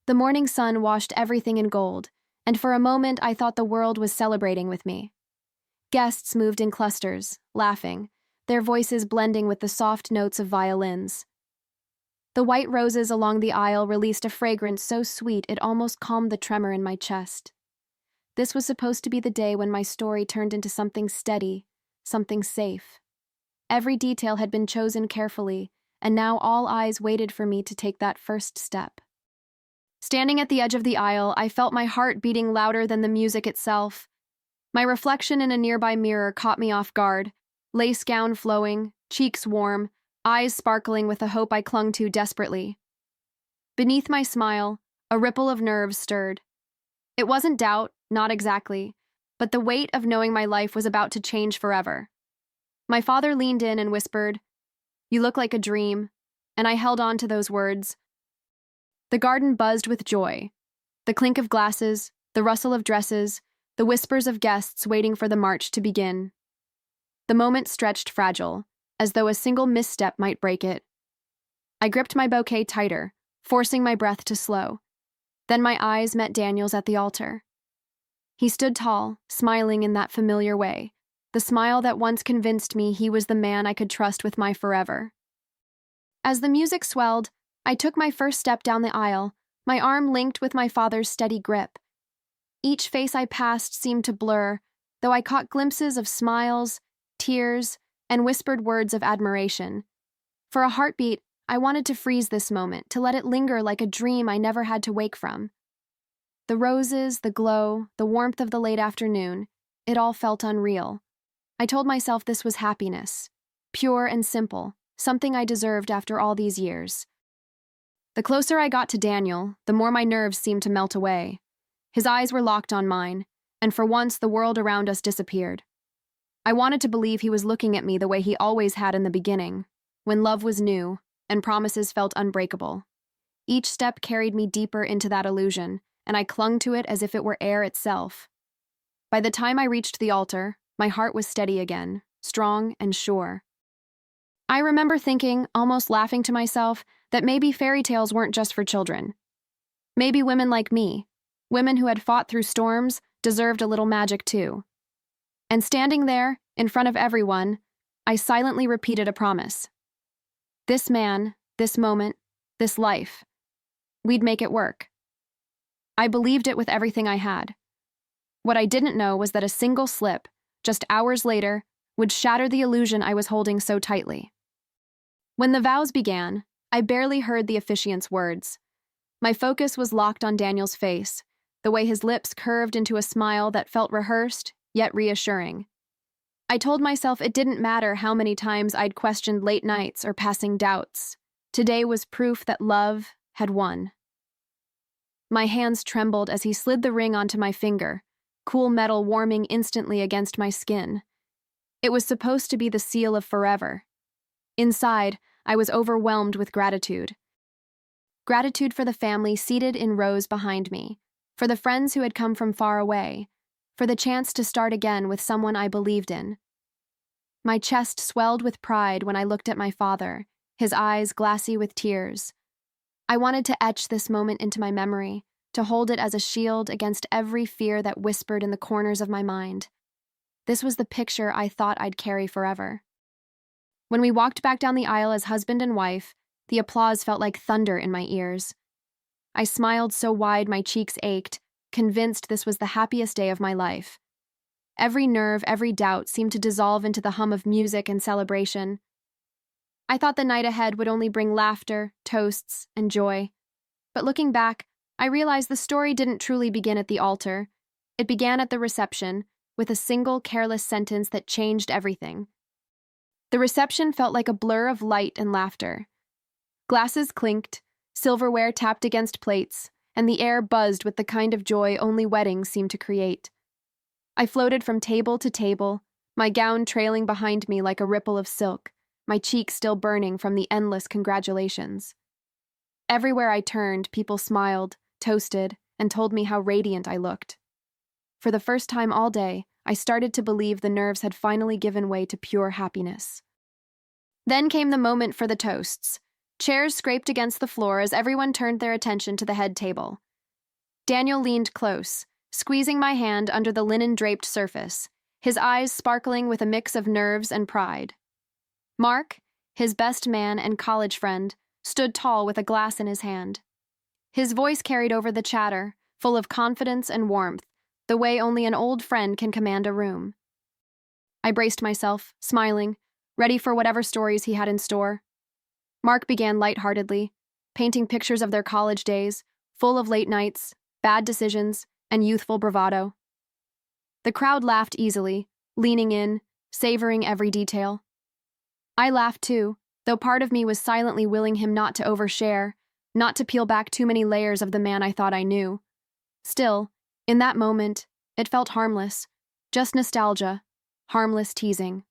The morning sun washed everything in gold, and for a moment I thought the world was celebrating with me. Guests moved in clusters, laughing, their voices blending with the soft notes of violins. The white roses along the aisle released a fragrance so sweet it almost calmed the tremor in my chest. This was supposed to be the day when my story turned into something steady, something safe. Every detail had been chosen carefully, and now all eyes waited for me to take that first step. Standing at the edge of the aisle, I felt my heart beating louder than the music itself. My reflection in a nearby mirror caught me off guard, lace gown flowing, cheeks warm, eyes sparkling with a hope I clung to desperately. Beneath my smile, a ripple of nerves stirred. It wasn't doubt, not exactly, but the weight of knowing my life was about to change forever. My father leaned in and whispered, "You look like a dream," and I held on to those words. The garden buzzed with joy. The clink of glasses, the rustle of dresses, the whispers of guests waiting for the march to begin. The moment stretched fragile, as though a single misstep might break it. I gripped my bouquet tighter, forcing my breath to slow. Then my eyes met Daniel's at the altar. He stood tall, smiling in that familiar way, the smile that once convinced me he was the man I could trust with my forever. As the music swelled, I took my first step down the aisle, my arm linked with my father's steady grip. Each face I passed seemed to blur, though I caught glimpses of smiles, tears, and whispered words of admiration. For a heartbeat, I wanted to freeze this moment, to let it linger like a dream I never had to wake from. The roses, the glow, the warmth of the late afternoon, it all felt unreal. I told myself this was happiness, pure and simple, something I deserved after all these years. The closer I got to Daniel, the more my nerves seemed to melt away. His eyes were locked on mine, and for once the world around us disappeared. I wanted to believe he was looking at me the way he always had in the beginning, when love was new and promises felt unbreakable. Each step carried me deeper into that illusion, and I clung to it as if it were air itself. By the time I reached the altar, my heart was steady again, strong and sure. I remember thinking, almost laughing to myself, that maybe fairy tales weren't just for children. Maybe women like me, women who had fought through storms, deserved a little magic too. And standing there, in front of everyone, I silently repeated a promise. This man, this moment, this life, we'd make it work. I believed it with everything I had. What I didn't know was that a single slip, just hours later, would shatter the illusion I was holding so tightly. When the vows began, I barely heard the officiant's words. My focus was locked on Daniel's face, the way his lips curved into a smile that felt rehearsed, yet reassuring. I told myself it didn't matter how many times I'd questioned late nights or passing doubts. Today was proof that love had won. My hands trembled as he slid the ring onto my finger, cool metal warming instantly against my skin. It was supposed to be the seal of forever. Inside, I was overwhelmed with gratitude. Gratitude for the family seated in rows behind me, for the friends who had come from far away, for the chance to start again with someone I believed in. My chest swelled with pride when I looked at my father, his eyes glassy with tears. I wanted to etch this moment into my memory, to hold it as a shield against every fear that whispered in the corners of my mind. This was the picture I thought I'd carry forever. When we walked back down the aisle as husband and wife, the applause felt like thunder in my ears. I smiled so wide my cheeks ached, convinced this was the happiest day of my life. Every nerve, every doubt seemed to dissolve into the hum of music and celebration. I thought the night ahead would only bring laughter, toasts, and joy. But looking back, I realized the story didn't truly begin at the altar. It began at the reception, with a single careless sentence that changed everything. The reception felt like a blur of light and laughter. Glasses clinked, silverware tapped against plates, and the air buzzed with the kind of joy only weddings seem to create. I floated from table to table, my gown trailing behind me like a ripple of silk, my cheeks still burning from the endless congratulations. Everywhere I turned, people smiled, toasted, and told me how radiant I looked. For the first time all day, I started to believe the nerves had finally given way to pure happiness. Then came the moment for the toasts. Chairs scraped against the floor as everyone turned their attention to the head table. Daniel leaned close, squeezing my hand under the linen-draped surface, his eyes sparkling with a mix of nerves and pride. Mark, his best man and college friend, stood tall with a glass in his hand. His voice carried over the chatter, full of confidence and warmth, the way only an old friend can command a room. I braced myself, smiling, ready for whatever stories he had in store. Mark began lightheartedly, painting pictures of their college days, full of late nights, bad decisions, and youthful bravado. The crowd laughed easily, leaning in, savoring every detail. I laughed too, though part of me was silently willing him not to overshare, not to peel back too many layers of the man I thought I knew. Still, in that moment, it felt harmless, just nostalgia, harmless teasing.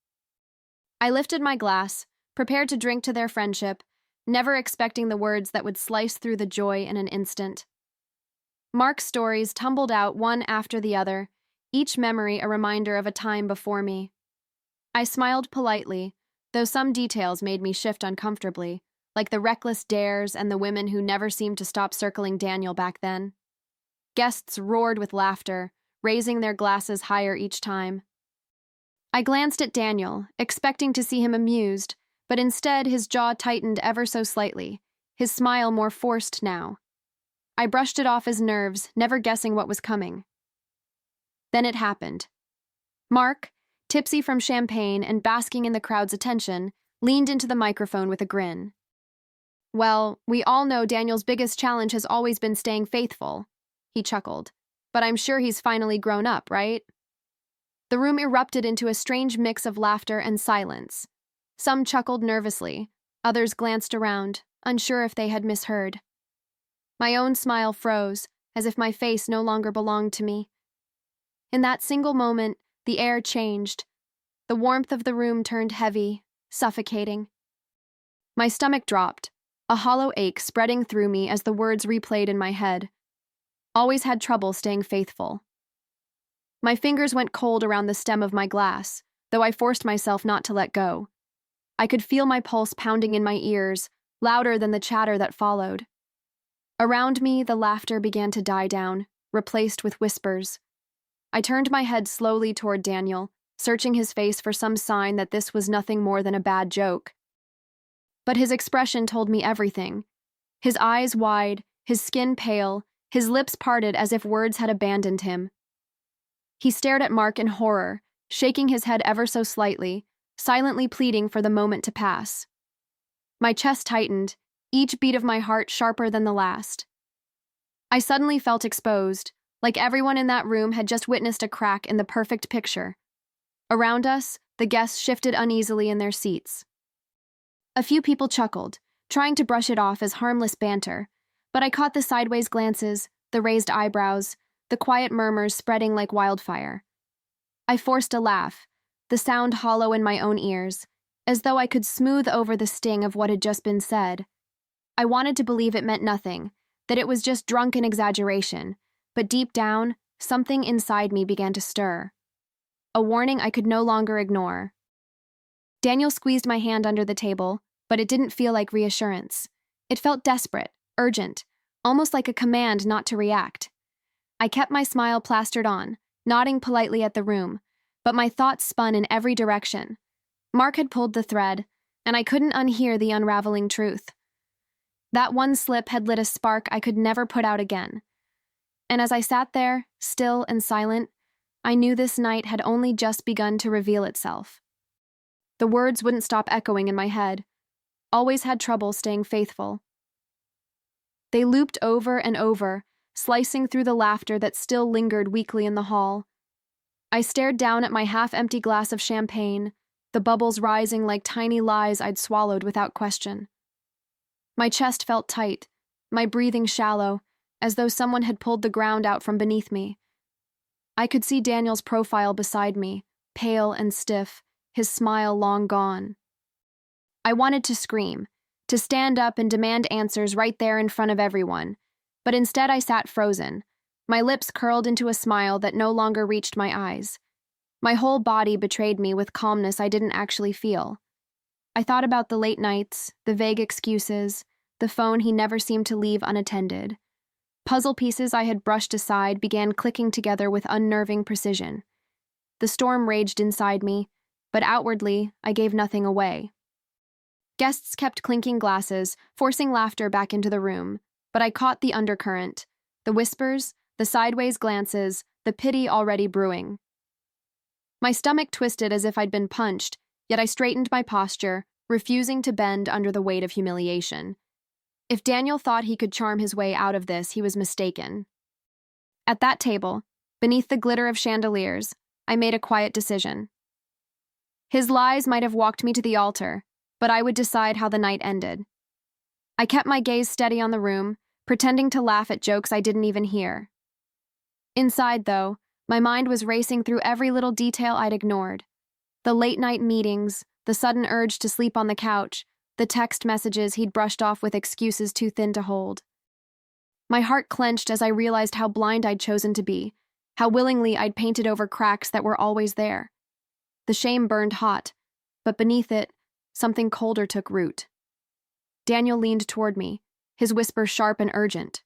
I lifted my glass, prepared to drink to their friendship, never expecting the words that would slice through the joy in an instant. Mark's stories tumbled out one after the other, each memory a reminder of a time before me. I smiled politely, though some details made me shift uncomfortably, like the reckless dares and the women who never seemed to stop circling Daniel back then. Guests roared with laughter, raising their glasses higher each time. I glanced at Daniel, expecting to see him amused, but instead his jaw tightened ever so slightly, his smile more forced now. I brushed it off as nerves, never guessing what was coming. Then it happened. Mark, tipsy from champagne and basking in the crowd's attention, leaned into the microphone with a grin. "Well, we all know Daniel's biggest challenge has always been staying faithful," he chuckled. "But I'm sure he's finally grown up, right?" The room erupted into a strange mix of laughter and silence. Some chuckled nervously, others glanced around, unsure if they had misheard. My own smile froze, as if my face no longer belonged to me. In that single moment, the air changed. The warmth of the room turned heavy, suffocating. My stomach dropped, a hollow ache spreading through me as the words replayed in my head. Always had trouble staying faithful. My fingers went cold around the stem of my glass, though I forced myself not to let go. I could feel my pulse pounding in my ears, louder than the chatter that followed. Around me, the laughter began to die down, replaced with whispers. I turned my head slowly toward Daniel, searching his face for some sign that this was nothing more than a bad joke. But his expression told me everything. His eyes wide, his skin pale, his lips parted as if words had abandoned him. He stared at Mark in horror, shaking his head ever so slightly, silently pleading for the moment to pass. My chest tightened, each beat of my heart sharper than the last. I suddenly felt exposed, like everyone in that room had just witnessed a crack in the perfect picture. Around us, the guests shifted uneasily in their seats. A few people chuckled, trying to brush it off as harmless banter, but I caught the sideways glances, the raised eyebrows, the quiet murmurs spreading like wildfire. I forced a laugh, the sound hollow in my own ears, as though I could smooth over the sting of what had just been said. I wanted to believe it meant nothing, that it was just drunken exaggeration, but deep down, something inside me began to stir. A warning I could no longer ignore. Daniel squeezed my hand under the table, but it didn't feel like reassurance. It felt desperate, urgent, almost like a command not to react. I kept my smile plastered on, nodding politely at the room, but my thoughts spun in every direction. Mark had pulled the thread, and I couldn't unhear the unraveling truth. That one slip had lit a spark I could never put out again. And as I sat there, still and silent, I knew this night had only just begun to reveal itself. The words wouldn't stop echoing in my head. Always had trouble staying faithful. They looped over and over, slicing through the laughter that still lingered weakly in the hall. I stared down at my half-empty glass of champagne, the bubbles rising like tiny lies I'd swallowed without question. My chest felt tight, my breathing shallow, as though someone had pulled the ground out from beneath me. I could see Daniel's profile beside me, pale and stiff, his smile long gone. I wanted to scream, to stand up and demand answers right there in front of everyone, but instead I sat frozen, my lips curled into a smile that no longer reached my eyes. My whole body betrayed me with calmness I didn't actually feel. I thought about the late nights, the vague excuses, the phone he never seemed to leave unattended. Puzzle pieces I had brushed aside began clicking together with unnerving precision. The storm raged inside me, but outwardly, I gave nothing away. Guests kept clinking glasses, forcing laughter back into the room, but I caught the undercurrent, the whispers, the sideways glances, the pity already brewing. My stomach twisted as if I'd been punched, yet I straightened my posture, refusing to bend under the weight of humiliation. If Daniel thought he could charm his way out of this, he was mistaken. At that table, beneath the glitter of chandeliers, I made a quiet decision. His lies might have walked me to the altar, but I would decide how the night ended. I kept my gaze steady on the room, pretending to laugh at jokes I didn't even hear. Inside, though, my mind was racing through every little detail I'd ignored. The late-night meetings, the sudden urge to sleep on the couch, the text messages he'd brushed off with excuses too thin to hold. My heart clenched as I realized how blind I'd chosen to be, how willingly I'd painted over cracks that were always there. The shame burned hot, but beneath it, something colder took root. Daniel leaned toward me, his whisper sharp and urgent.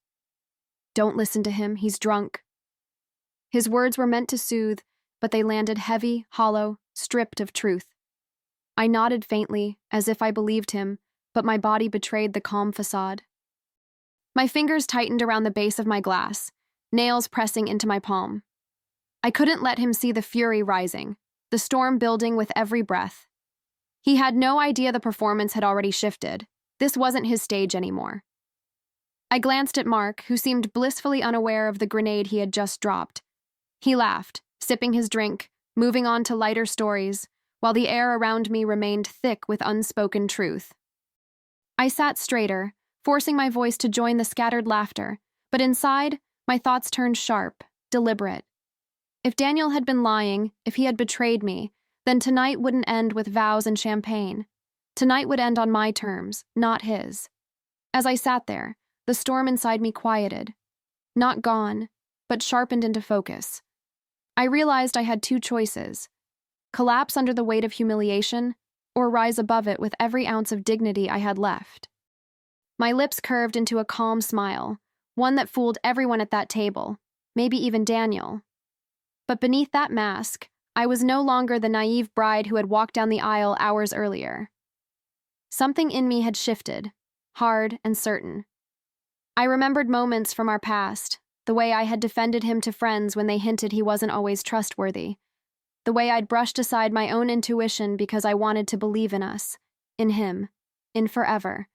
"Don't listen to him, he's drunk." His words were meant to soothe, but they landed heavy, hollow, stripped of truth. I nodded faintly, as if I believed him, but my body betrayed the calm facade. My fingers tightened around the base of my glass, nails pressing into my palm. I couldn't let him see the fury rising, the storm building with every breath. He had no idea the performance had already shifted. This wasn't his stage anymore. I glanced at Mark, who seemed blissfully unaware of the grenade he had just dropped. He laughed, sipping his drink, moving on to lighter stories, while the air around me remained thick with unspoken truth. I sat straighter, forcing my voice to join the scattered laughter, but inside, my thoughts turned sharp, deliberate. If Daniel had been lying, if he had betrayed me, then tonight wouldn't end with vows and champagne. Tonight would end on my terms, not his. As I sat there, the storm inside me quieted. Not gone, but sharpened into focus. I realized I had two choices: collapse under the weight of humiliation, or rise above it with every ounce of dignity I had left. My lips curved into a calm smile, one that fooled everyone at that table, maybe even Daniel. But beneath that mask, I was no longer the naive bride who had walked down the aisle hours earlier. Something in me had shifted, hard and certain. I remembered moments from our past, the way I had defended him to friends when they hinted he wasn't always trustworthy, the way I'd brushed aside my own intuition because I wanted to believe in us, in him, in forever.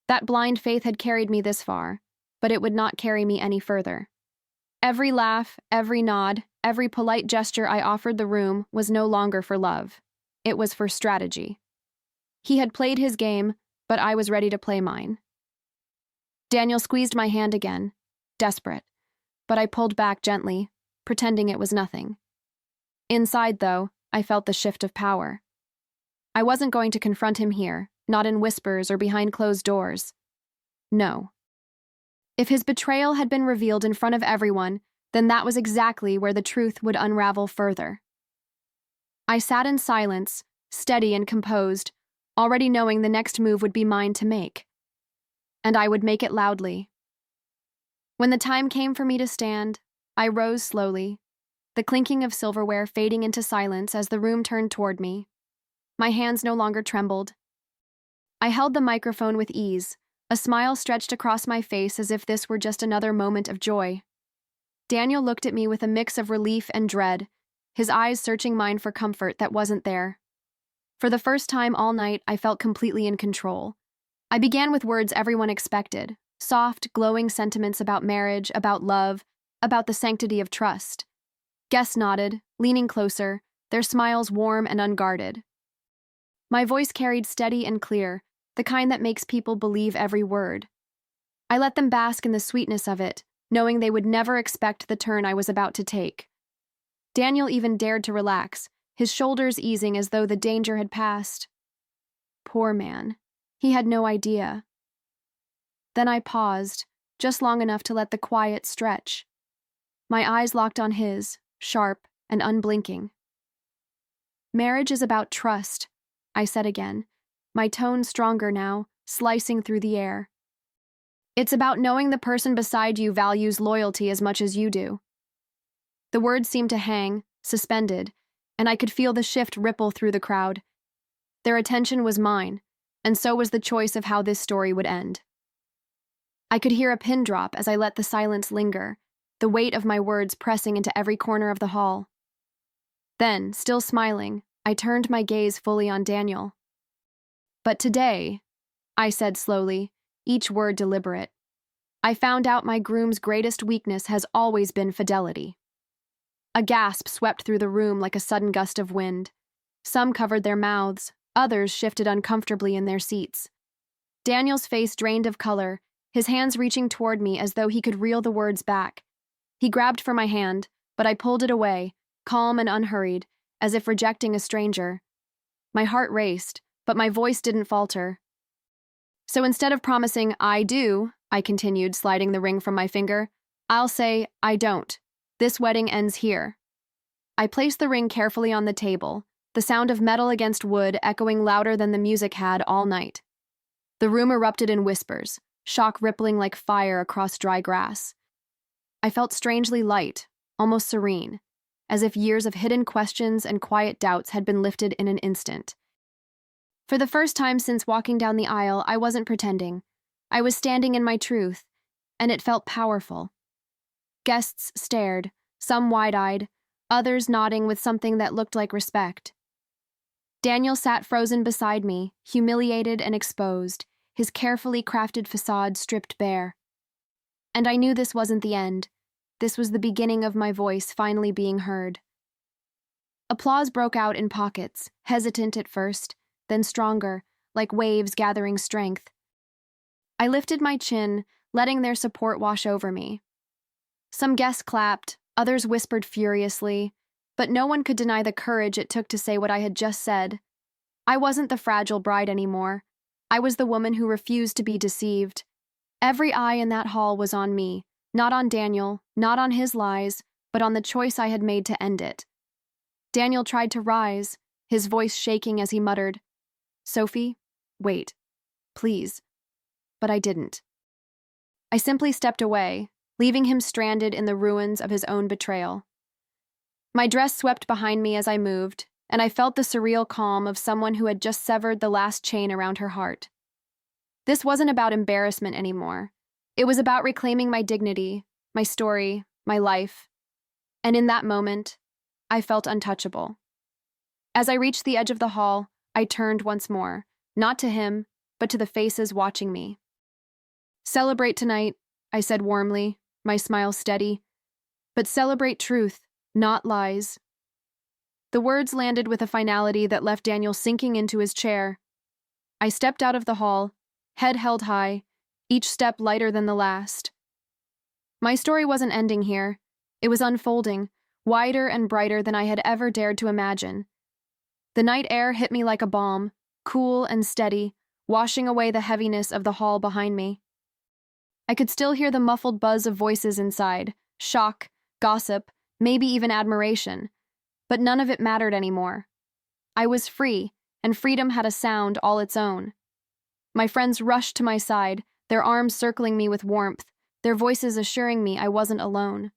That blind faith had carried me this far, but it would not carry me any further. Every laugh, every nod, every polite gesture I offered the room was no longer for love. It was for strategy. He had played his game, but I was ready to play mine. Daniel squeezed my hand again, desperate, but I pulled back gently, pretending it was nothing. Inside, though, I felt the shift of power. I wasn't going to confront him here, not in whispers or behind closed doors. No. If his betrayal had been revealed in front of everyone, then that was exactly where the truth would unravel further. I sat in silence, steady and composed, already knowing the next move would be mine to make. And I would make it loudly. When the time came for me to stand, I rose slowly, the clinking of silverware fading into silence as the room turned toward me. My hands no longer trembled. I held the microphone with ease, a smile stretched across my face as if this were just another moment of joy. Daniel looked at me with a mix of relief and dread, his eyes searching mine for comfort that wasn't there. For the first time all night, I felt completely in control. I began with words everyone expected, soft, glowing sentiments about marriage, about love, about the sanctity of trust. Guests nodded, leaning closer, their smiles warm and unguarded. My voice carried steady and clear, the kind that makes people believe every word. I let them bask in the sweetness of it, knowing they would never expect the turn I was about to take. Daniel even dared to relax, his shoulders easing as though the danger had passed. Poor man. He had no idea. Then I paused, just long enough to let the quiet stretch. My eyes locked on his, sharp and unblinking. Marriage is about trust, I said again, my tone stronger now, slicing through the air. It's about knowing the person beside you values loyalty as much as you do. The words seemed to hang, suspended, and I could feel the shift ripple through the crowd. Their attention was mine, and so was the choice of how this story would end. I could hear a pin drop as I let the silence linger, the weight of my words pressing into every corner of the hall. Then, still smiling, I turned my gaze fully on Daniel. "But today," I said slowly, each word deliberate, "I found out my groom's greatest weakness has always been fidelity." A gasp swept through the room like a sudden gust of wind. Some covered their mouths, others shifted uncomfortably in their seats. Daniel's face drained of color, his hands reaching toward me as though he could reel the words back. He grabbed for my hand, but I pulled it away, calm and unhurried, as if rejecting a stranger. My heart raced, but my voice didn't falter. "So instead of promising, 'I do,'" I continued, sliding the ring from my finger, "I'll say, 'I don't. This wedding ends here.'" I placed the ring carefully on the table, the sound of metal against wood echoing louder than the music had all night. The room erupted in whispers, shock rippling like fire across dry grass. I felt strangely light, almost serene, as if years of hidden questions and quiet doubts had been lifted in an instant. For the first time since walking down the aisle, I wasn't pretending. I was standing in my truth, and it felt powerful. Guests stared, some wide-eyed, others nodding with something that looked like respect. Daniel sat frozen beside me, humiliated and exposed, his carefully crafted facade stripped bare. And I knew this wasn't the end. This was the beginning of my voice finally being heard. Applause broke out in pockets, hesitant at first, then stronger, like waves gathering strength. I lifted my chin, letting their support wash over me. Some guests clapped, others whispered furiously, but no one could deny the courage it took to say what I had just said. I wasn't the fragile bride anymore. I was the woman who refused to be deceived. Every eye in that hall was on me, not on Daniel, not on his lies, but on the choice I had made to end it. Daniel tried to rise, his voice shaking as he muttered, "Sophie, wait, please." But I didn't. I simply stepped away, leaving him stranded in the ruins of his own betrayal. My dress swept behind me as I moved, and I felt the surreal calm of someone who had just severed the last chain around her heart. This wasn't about embarrassment anymore. It was about reclaiming my dignity, my story, my life. And in that moment, I felt untouchable. As I reached the edge of the hall, I turned once more, not to him, but to the faces watching me. "Celebrate tonight," I said warmly, my smile steady. "But celebrate truth, not lies." The words landed with a finality that left Daniel sinking into his chair. I stepped out of the hall, head held high, each step lighter than the last. My story wasn't ending here. It was unfolding, wider and brighter than I had ever dared to imagine. The night air hit me like a balm, cool and steady, washing away the heaviness of the hall behind me. I could still hear the muffled buzz of voices inside, shock, gossip, maybe even admiration, but none of it mattered anymore. I was free, and freedom had a sound all its own. My friends rushed to my side, their arms circling me with warmth, their voices assuring me I wasn't alone.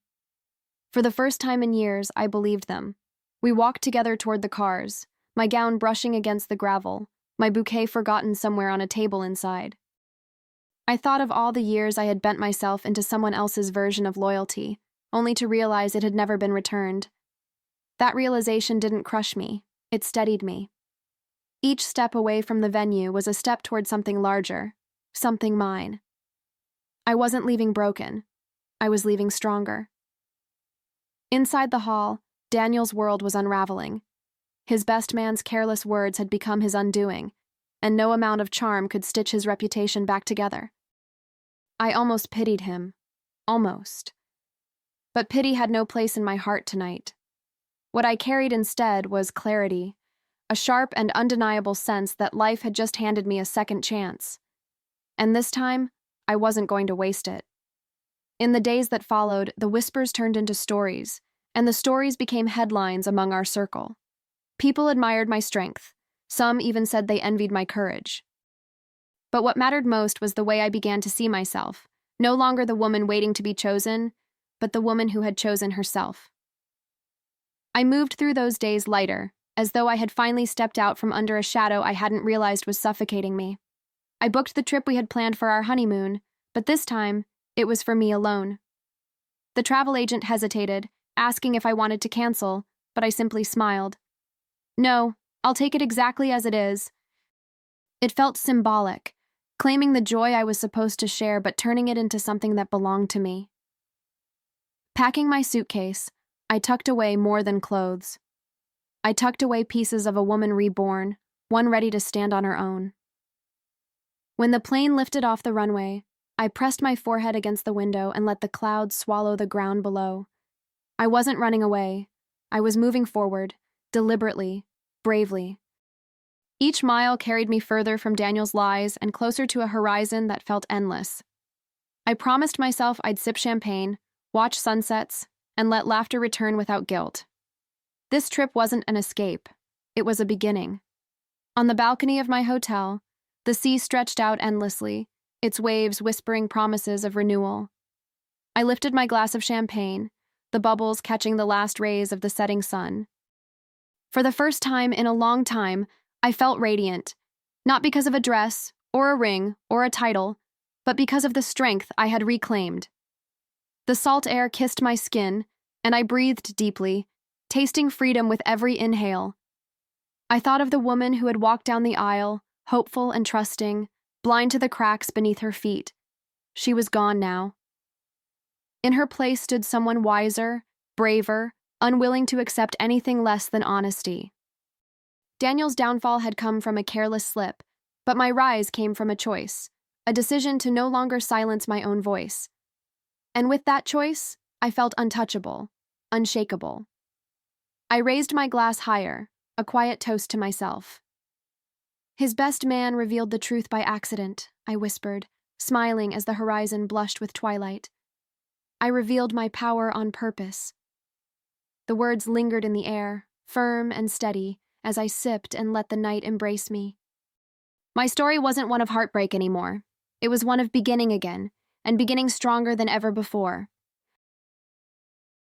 For the first time in years, I believed them. We walked together toward the cars, my gown brushing against the gravel, my bouquet forgotten somewhere on a table inside. I thought of all the years I had bent myself into someone else's version of loyalty, only to realize it had never been returned. That realization didn't crush me, it steadied me. Each step away from the venue was a step toward something larger, something mine. I wasn't leaving broken. I was leaving stronger. Inside the hall, Daniel's world was unraveling. His best man's careless words had become his undoing, and no amount of charm could stitch his reputation back together. I almost pitied him. Almost. But pity had no place in my heart tonight. What I carried instead was clarity, a sharp and undeniable sense that life had just handed me a second chance. And this time, I wasn't going to waste it. In the days that followed, the whispers turned into stories, and the stories became headlines among our circle. People admired my strength. Some even said they envied my courage. But what mattered most was the way I began to see myself, no longer the woman waiting to be chosen, but the woman who had chosen herself. I moved through those days lighter, as though I had finally stepped out from under a shadow I hadn't realized was suffocating me. I booked the trip we had planned for our honeymoon, but this time, it was for me alone. The travel agent hesitated, asking if I wanted to cancel, but I simply smiled. No, I'll take it exactly as it is. It felt symbolic, claiming the joy I was supposed to share but turning it into something that belonged to me. Packing my suitcase, I tucked away more than clothes. I tucked away pieces of a woman reborn, one ready to stand on her own. When the plane lifted off the runway, I pressed my forehead against the window and let the clouds swallow the ground below. I wasn't running away. I was moving forward, deliberately, bravely. Each mile carried me further from Daniel's lies and closer to a horizon that felt endless. I promised myself I'd sip champagne, watch sunsets, and let laughter return without guilt. This trip wasn't an escape. It was a beginning. On the balcony of my hotel, the sea stretched out endlessly, its waves whispering promises of renewal. I lifted my glass of champagne, the bubbles catching the last rays of the setting sun. For the first time in a long time, I felt radiant, not because of a dress, or a ring, or a title, but because of the strength I had reclaimed. The salt air kissed my skin, and I breathed deeply, tasting freedom with every inhale. I thought of the woman who had walked down the aisle, hopeful and trusting, blind to the cracks beneath her feet. She was gone now. In her place stood someone wiser, braver, unwilling to accept anything less than honesty. Daniel's downfall had come from a careless slip, but my rise came from a choice, a decision to no longer silence my own voice. And with that choice, I felt untouchable, unshakable. I raised my glass higher, a quiet toast to myself. His best man revealed the truth by accident, I whispered, smiling as the horizon blushed with twilight. I revealed my power on purpose. The words lingered in the air, firm and steady, as I sipped and let the night embrace me. My story wasn't one of heartbreak anymore. It was one of beginning again, and beginning stronger than ever before.